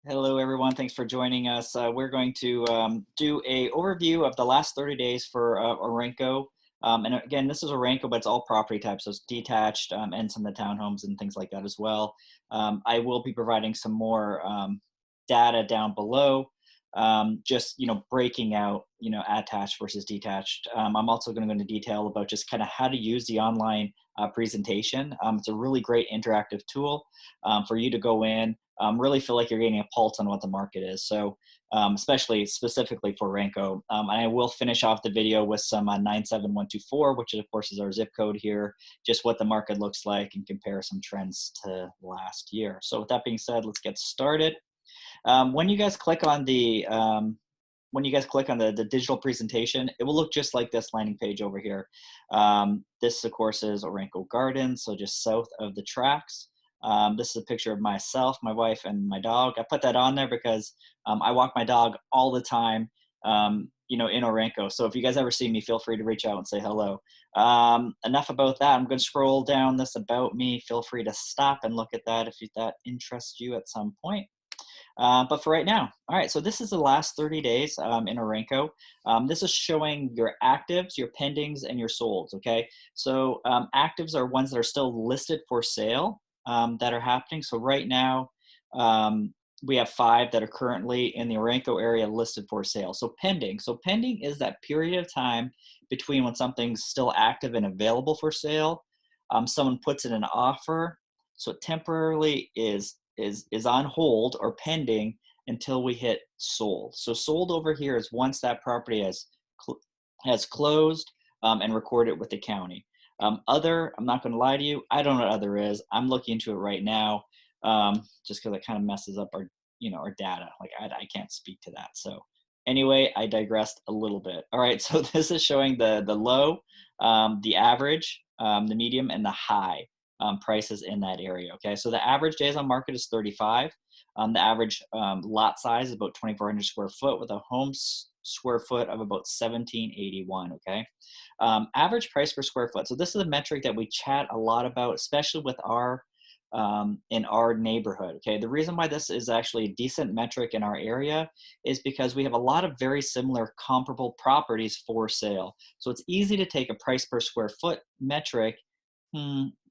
Hello, everyone. Thanks for joining us. We're going to do a overview of the last 30 days for Orenco. And again, this is Orenco, but it's all property types, so it's detached and some of the townhomes and things like that as well. I will be providing some more data down below, just breaking out attached versus detached. I'm also going to go into detail about just kind of how to use the online presentation. It's a really great interactive tool for you to go in. Really feel like you're getting a pulse on what the market is. So especially specifically for Renko. And I will finish off the video with some 97124, which of course is our zip code here, just what the market looks like and compare some trends to last year. So with that being said, let's get started. When you guys click on the digital presentation, it will look just like this landing page over here. This, of course, is Orenco Gardens, so just south of the tracks. This is a picture of myself, my wife, and my dog. I put that on there because I walk my dog all the time, in Orenco. So if you guys ever see me, feel free to reach out and say hello. Enough about that. I'm going to scroll down this about me. Feel free to stop and look at that if that interests you at some point. But for right now, all right, so this is the last 30 days in Orenco. This is showing your actives, your pendings, and your solds, okay? So actives are ones that are still listed for sale that are happening. So right now, we have 5 that are currently in the Orenco area listed for sale. So pending is that period of time between when something's still active and available for sale. Someone puts in an offer, so it temporarily is on hold or pending until we hit sold. So sold over here is once that property has closed and recorded with the county. Other, I'm not going to lie to you, I don't know what other is. I'm looking into it right now, just because it kind of messes up our data. Like I can't speak to that. So anyway, I digressed a little bit. All right, so this is showing the low, the average, the medium, and the high prices in that area. Okay, so the average days on market is 35. The average lot size is about 2,400 square foot with a home square foot of about 1781. Okay, average price per square foot. So this is a metric that we chat a lot about, especially with our in our neighborhood. Okay, the reason why this is actually a decent metric in our area is because we have a lot of very similar comparable properties for sale. So it's easy to take a price per square foot metric,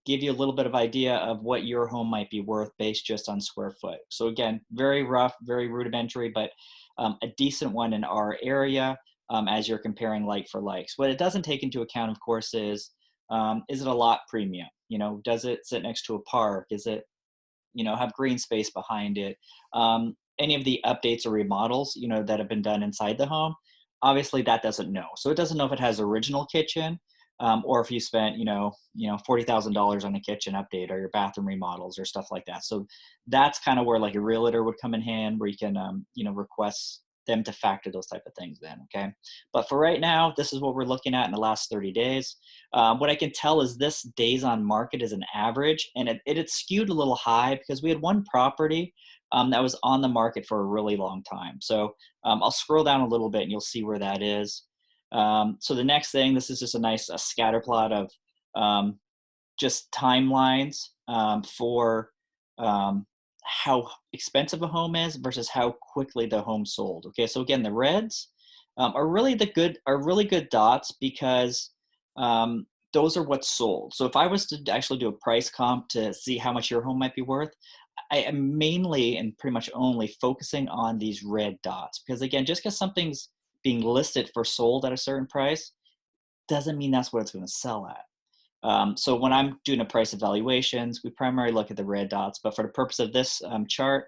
give you a little bit of idea of what your home might be worth based just on square foot. So again, very rough, very rudimentary, but a decent one in our area as you're comparing like for likes. What it doesn't take into account, of course, is it a lot premium? Does it sit next to a park? Is it, have green space behind it? Any of the updates or remodels, that have been done inside the home, obviously that doesn't know. So it doesn't know if it has original kitchen, or if you spent, $40,000 on a kitchen update or your bathroom remodels or stuff like that. So that's kind of where like a realtor would come in hand, where you can, request them to factor those type of things in. Okay. But for right now, this is what we're looking at in the last 30 days. What I can tell is this days on market is an average, and it had skewed a little high because we had one property that was on the market for a really long time. So I'll scroll down a little bit and you'll see where that is. So the next thing, this is just a nice scatter plot of just timelines for how expensive a home is versus how quickly the home sold. Okay, so again, the reds are really good dots because those are what's sold. So if I was to actually do a price comp to see how much your home might be worth, I am mainly and pretty much only focusing on these red dots because again, just because something's being listed for sold at a certain price doesn't mean that's what it's going to sell at. So when I'm doing a price evaluations, we primarily look at the red dots, but for the purpose of this chart,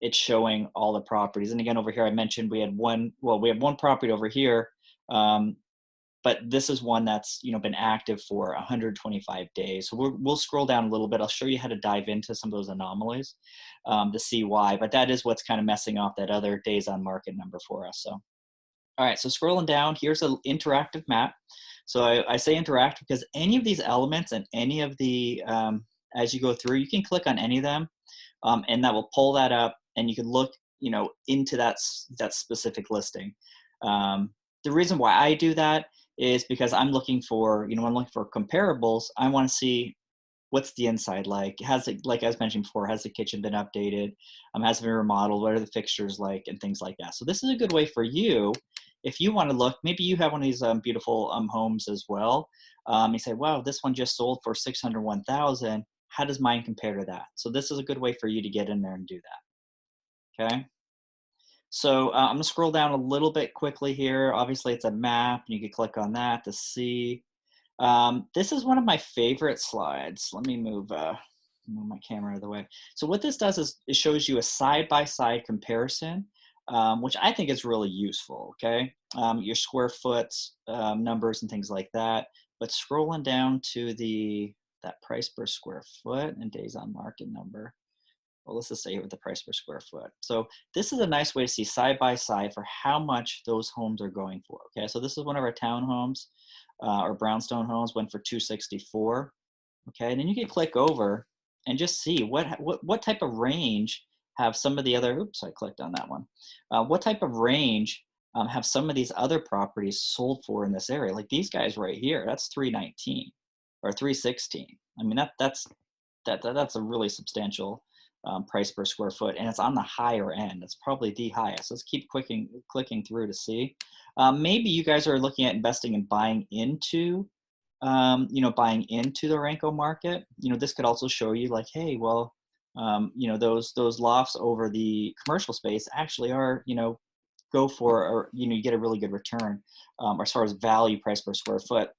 it's showing all the properties. And again, over here, I mentioned we have one property over here, but this is one that's been active for 125 days. So we'll scroll down a little bit. I'll show you how to dive into some of those anomalies to see why, but that is what's kind of messing off that other days on market number for us. So, all right, so scrolling down, here's an interactive map. So I say interactive because any of these elements and any of the, as you go through, you can click on any of them and that will pull that up and you can look, into that specific listing. The reason why I do that is because I'm looking for, when I'm looking for comparables, I want to see What's the inside like? Has it, like I was mentioning before, has the kitchen been updated? Has it been remodeled? What are the fixtures like and things like that? So this is a good way for you if you want to look. Maybe you have one of these beautiful homes as well. You say, wow, this one just sold for 601,000. How does mine compare to that? So this is a good way for you to get in there and do that. Okay. So I'm gonna scroll down a little bit quickly here. Obviously, it's a map. You can click on that to see. This is one of my favorite slides. Let me move my camera out of the way. So what this does is it shows you a side-by-side comparison, which I think is really useful, okay? Your square foot numbers and things like that. But scrolling down to that price per square foot and days on market number. Well, let's just say with the price per square foot. So this is a nice way to see side by side for how much those homes are going for. Okay, so this is one of our townhomes or brownstone homes, went for 264. Okay, and then you can click over and just see what type of range have some of the other. Oops, I clicked on that one. What type of range have some of these other properties sold for in this area? Like these guys right here, that's 319 or 316. I mean that's a really substantial price per square foot, and it's on the higher end. It's probably the highest. Let's keep clicking through to see. Maybe you guys are looking at investing and buying into, buying into the Orenco market. This could also show you like, hey, well, those lofts over the commercial space actually are, go for, or you get a really good return as far as value price per square foot.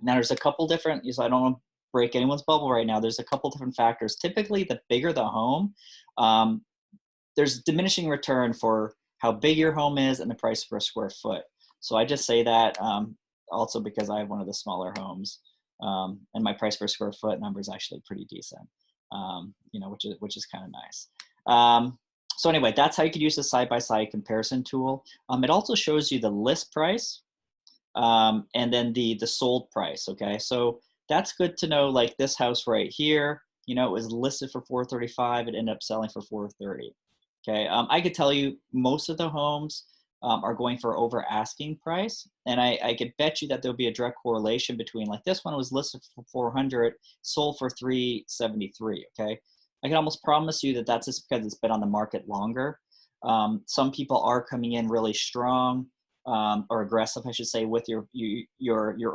Now there's a couple different, so I don't want to break anyone's bubble right now. There's a couple different factors. Typically, the bigger the home, there's diminishing return for how big your home is and the price per square foot. So I just say that also because I have one of the smaller homes, and my price per square foot number is actually pretty decent, which is kind of nice. So anyway, that's how you could use the side-by-side comparison tool. It also shows you the list price and then the sold price. Okay, so that's good to know. Like this house right here, it was listed for 435. It ended up selling for 430. Okay, I could tell you most of the homes are going for over asking price, and I could bet you that there'll be a direct correlation between, like this one was listed for 400, sold for 373. Okay, I can almost promise you that that's just because it's been on the market longer. Some people are coming in really strong or aggressive, I should say, with your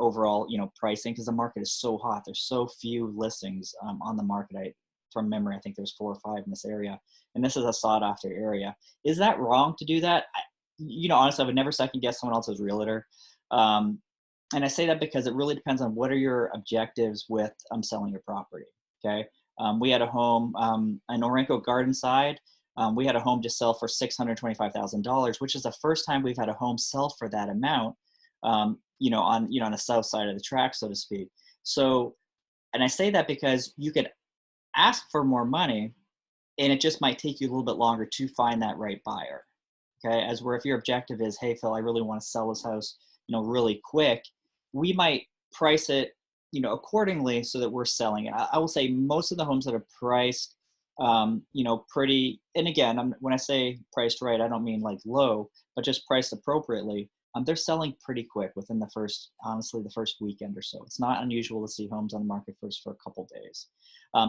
overall pricing, because the market is so hot. There's so few listings on the market. From memory, I think there's 4 or 5 in this area, and this is a sought after area. Is that wrong to do that? Honestly, I would never second guess someone else's realtor. And I say that because it really depends on what are your objectives with selling your property. Okay. We had a home in Orenco Garden side. We had a home just sell for $625,000, which is the first time we've had a home sell for that amount, on the south side of the track, so to speak. So, and I say that because you could ask for more money, and it just might take you a little bit longer to find that right buyer. Okay, as where if your objective is, hey Phil, I really want to sell this house, really quick, we might price it, accordingly so that we're selling it. I will say most of the homes that are priced, pretty, and again, when I say priced right, I don't mean like low, but just priced appropriately. They're selling pretty quick within the first weekend or so. It's not unusual to see homes on the market for a couple days.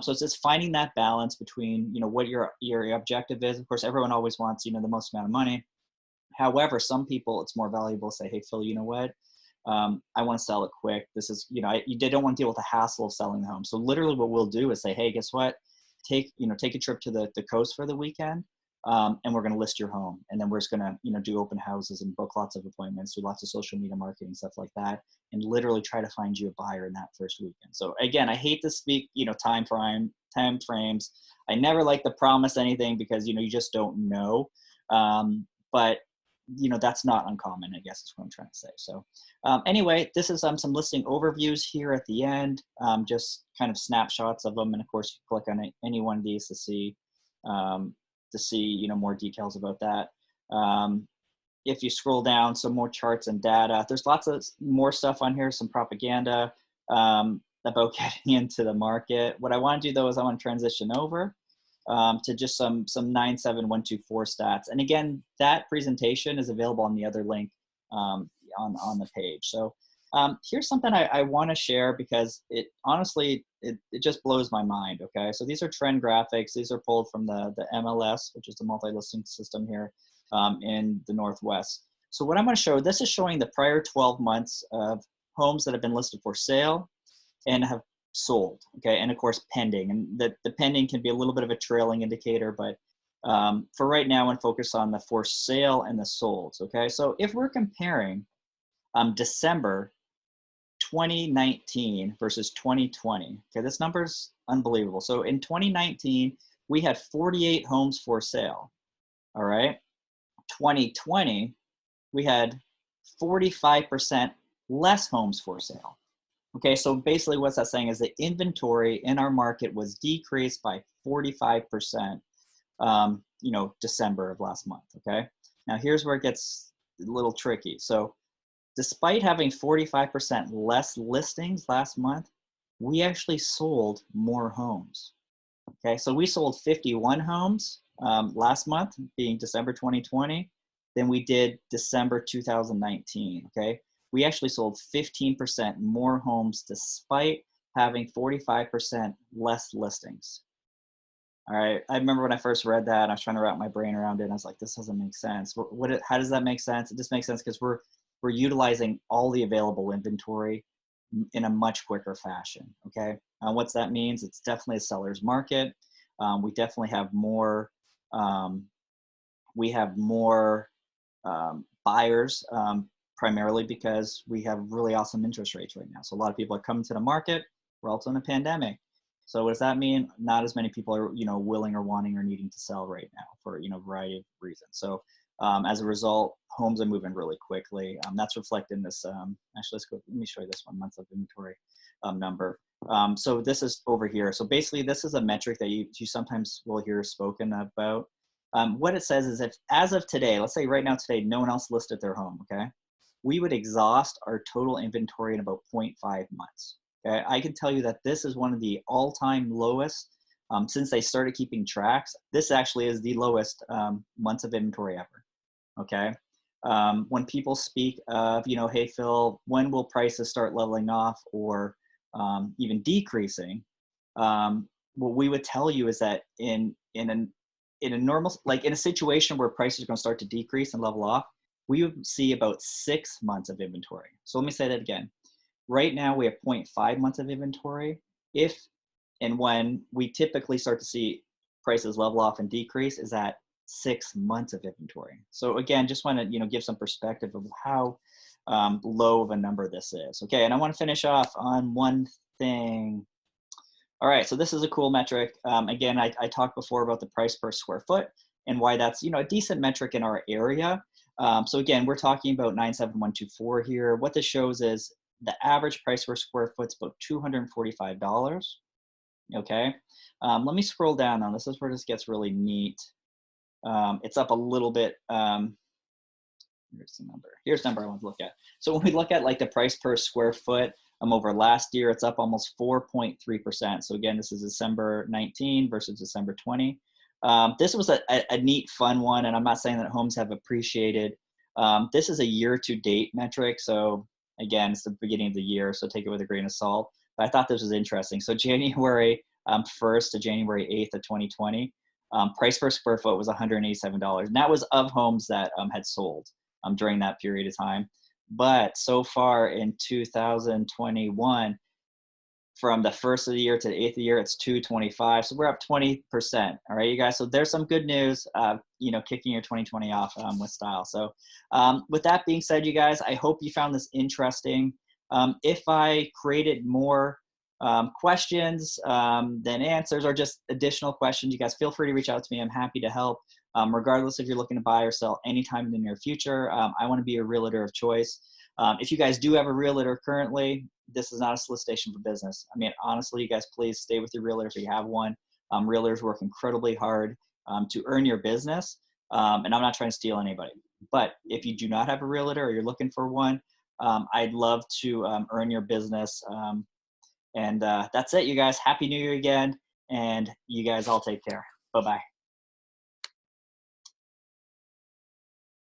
So it's just finding that balance between, what your objective is. Of course, everyone always wants, the most amount of money. However, some people, it's more valuable to say, hey, Phil, you know what? I want to sell it quick. This is, you don't want to deal with the hassle of selling the home. So literally what we'll do is say, hey, guess what? Take a trip to the coast for the weekend. And we're going to list your home, and then we're just going to, do open houses and book lots of appointments, do lots of social media marketing, stuff like that, and literally try to find you a buyer in that first weekend. So again, I hate to speak, time frames. I never like to promise anything because, you just don't know. But that's not uncommon, I guess is what I'm trying to say. So anyway, this is some listing overviews here at the end, just kind of snapshots of them. And of course, you click on any one of these to see, more details about that. If you scroll down, some more charts and data. There's lots of more stuff on here, some propaganda about getting into the market. What I want to do though is I want to transition over to just some 97124 stats. And again, that presentation is available on the other link on the page. So Here's something I want to share because it honestly, it just blows my mind. Okay. So these are trend graphics. These are pulled from the MLS, which is the multi-listing system here in the Northwest. So what I'm going to show, this is showing the prior 12 months of homes that have been listed for sale and have sold. Okay. And of course, pending. And the pending can be a little bit of a trailing indicator, but for right now, and focus on the for sale and the solds. Okay. So if we're comparing December 2019 versus 2020. Okay, this number's unbelievable. So in 2019, we had 48 homes for sale. All right. 2020, we had 45% less homes for sale. Okay, so basically what's that saying is the inventory in our market was decreased by 45%, December of last month. Okay, now here's where it gets a little tricky. So despite having 45% less listings last month, we actually sold more homes. Okay, so we sold 51 homes last month, being December 2020, than we did December 2019. Okay, we actually sold 15% more homes despite having 45% less listings. All right, I remember when I first read that, and I was trying to wrap my brain around it, and I was like, this doesn't make sense. How does that make sense? It just makes sense because we're utilizing all the available inventory in a much quicker fashion. Okay, what's that means? It's definitely a seller's market. We definitely have more. We have more buyers, primarily because we have really awesome interest rates right now. So a lot of people are coming to the market. We're also in a pandemic. So what does that mean? Not as many people are, willing or wanting or needing to sell right now for, a variety of reasons. So as a result, homes are moving really quickly. That's reflected in this. Actually, let me show you this one, months of inventory number. So this is over here. So basically, this is a metric that you sometimes will hear spoken about. What it says is if, as of today, let's say right now today, no one else listed their home, okay? We would exhaust our total inventory in about 0.5 months. Okay, I can tell you that this is one of the all-time lowest since they started keeping tracks. This actually is the lowest months of inventory ever. Okay, when people speak of, hey Phil, when will prices start leveling off or even decreasing? What we would tell you is that in a normal, like in a situation where prices are going to start to decrease and level off, we would see about 6 months of inventory. So let me say that again. Right now we have 0.5 months of inventory. If and when we typically start to see prices level off and decrease is at 6 months of inventory. So again, just want to give some perspective of how low of a number this is. Okay, and I want to finish off on one thing. All right, so this is a cool metric. Again, I talked before about the price per square foot and why that's a decent metric in our area. So again, we're talking about 97124 here. What this shows is the average price per square foot is about $245. Okay, let me scroll down now. This is where this gets really neat. It's up a little bit. Here's the number. Here's the number I want to look at. So when we look at like the price per square foot over last year, it's up almost 4.3%. So again, this is December 19 versus December 20. This was a neat, fun one, and I'm not saying that homes have appreciated. This is a year-to-date metric, so again, it's the beginning of the year, so take it with a grain of salt. But I thought this was interesting. So January 1st to January 8th of 2020, price per square foot was $187, and that was of homes that had sold during that period of time. But so far in 2021, from the first of the year to the 8th of the year, it's $225. So we're up 20%. All right, you guys. So there's some good news, kicking your 2020 off with style. So with that being said, you guys, I hope you found this interesting. If I created more questions than answers or just additional questions, you guys feel free to reach out to me. I'm happy to help. Regardless if you're looking to buy or sell anytime in the near future, I want to be a realtor of choice. If you guys do have a realtor currently, this is not a solicitation for business. I mean, honestly, you guys, please stay with your realtor if you have one. Realtors work incredibly hard to earn your business, and I'm not trying to steal anybody. But if you do not have a realtor or you're looking for one, I'd love to earn your business. And that's it, you guys. Happy New Year again, and you guys all take care. Bye-bye.